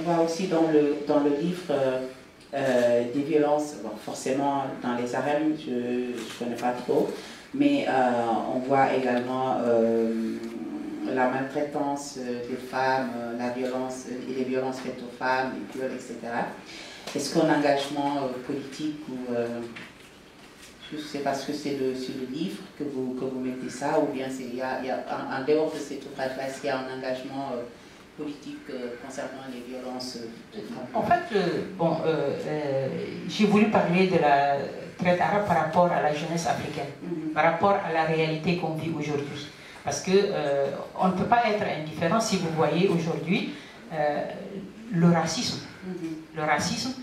voit aussi dans le livre des violences, bon, forcément dans les harems, je ne connais pas trop, mais on voit également la maltraitance des femmes, la violence et les violences faites aux femmes, les viols, etc. Est-ce qu'un engagement politique ou c'est parce que c'est sur le livre que vous mettez ça, ou bien il y a en dehors de cet ouvrage-là, est-ce qu'il y a un engagement politique concernant les violences de femmes? En fait, j'ai voulu parler de la traite arabe par rapport à la jeunesse africaine, par rapport à la réalité qu'on vit aujourd'hui. Parce que on ne peut pas être indifférent si vous voyez aujourd'hui le racisme. Le racisme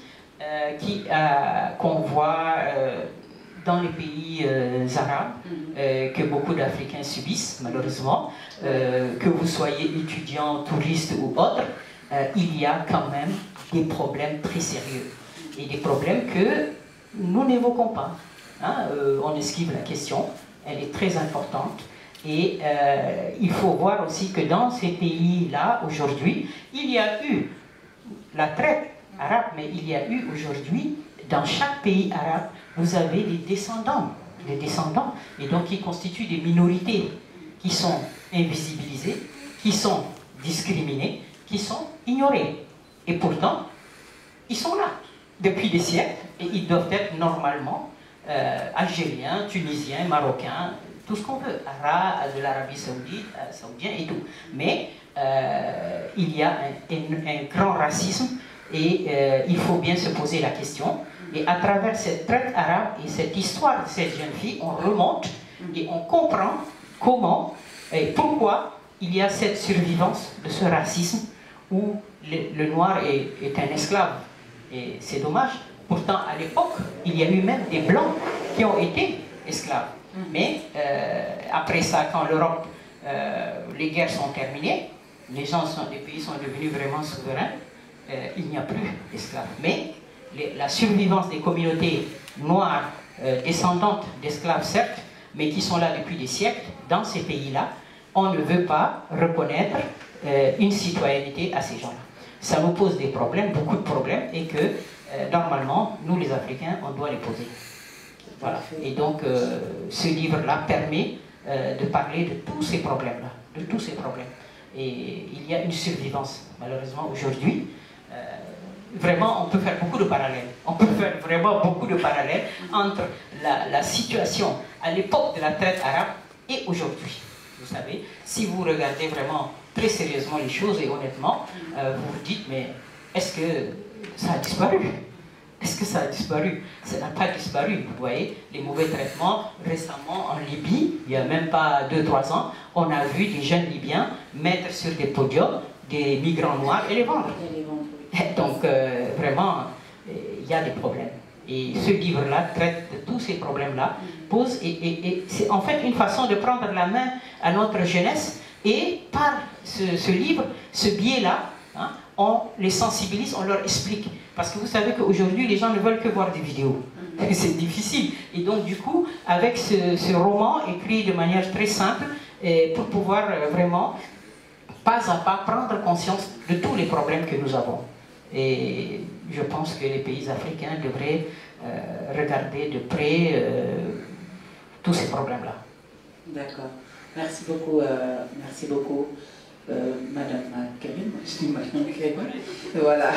qu'on voit dans les pays arabes, que beaucoup d'Africains subissent, malheureusement, que vous soyez étudiant, touriste ou autre, il y a quand même des problèmes très sérieux. Et des problèmes que nous n'évoquons pas. Hein, on esquive la question, elle est très importante. Et il faut voir aussi que dans ces pays-là, aujourd'hui, il y a eu la traite arabe, mais il y a eu aujourd'hui, dans chaque pays arabe, vous avez des descendants, et donc qui constituent des minorités qui sont invisibilisées, qui sont discriminées, qui sont ignorées. Et pourtant, ils sont là depuis des siècles, et ils doivent être normalement algériens, tunisiens, marocains, tout ce qu'on veut, arabes, de l'Arabie saoudite, saoudien et tout. Mais il y a un grand racisme et il faut bien se poser la question. Et à travers cette traite arabe et cette histoire de cette jeune fille, on remonte et on comprend comment et pourquoi il y a cette survivance de ce racisme où le noir est un esclave. Et c'est dommage. Pourtant, à l'époque, il y a eu même des blancs qui ont été esclaves. Mais après ça, quand l'Europe, les guerres sont terminées, les pays sont devenus vraiment souverains, il n'y a plus d'esclaves. Mais la survivance des communautés noires, descendantes d'esclaves certes, mais qui sont là depuis des siècles, dans ces pays-là, on ne veut pas reconnaître une citoyenneté à ces gens-là. Ça nous pose des problèmes, beaucoup de problèmes, et que normalement, nous les Africains, on doit les poser. Voilà. Et donc, ce livre-là permet de parler de tous ces problèmes-là, de tous ces problèmes. Et il y a une survivance, malheureusement, aujourd'hui. Vraiment, on peut faire beaucoup de parallèles. On peut faire vraiment beaucoup de parallèles entre la situation à l'époque de la traite arabe et aujourd'hui. Vous savez, si vous regardez vraiment très sérieusement les choses et honnêtement, vous vous dites, mais est-ce que ça a disparu? Est-ce que ça a disparu? Ça n'a pas disparu. Vous voyez, les mauvais traitements, récemment en Libye, il n'y a même pas 2-3 ans, on a vu des jeunes Libyens mettre sur des podiums des migrants noirs et les vendre. Donc, vraiment, il y a des problèmes. Et ce livre-là traite de tous ces problèmes-là, pose, et c'est en fait une façon de prendre la main à notre jeunesse, et par ce livre, ce biais-là, hein, on les sensibilise, on leur explique. Parce que vous savez qu'aujourd'hui, les gens ne veulent que voir des vidéos. C'est difficile. Et donc, du coup, avec ce roman écrit de manière très simple, pour pouvoir vraiment, pas à pas, prendre conscience de tous les problèmes que nous avons. Et je pense que les pays africains devraient regarder de près tous ces problèmes-là. D'accord. Merci beaucoup. Merci beaucoup. Madame Kevin, je dis Madame Kevin. Voilà.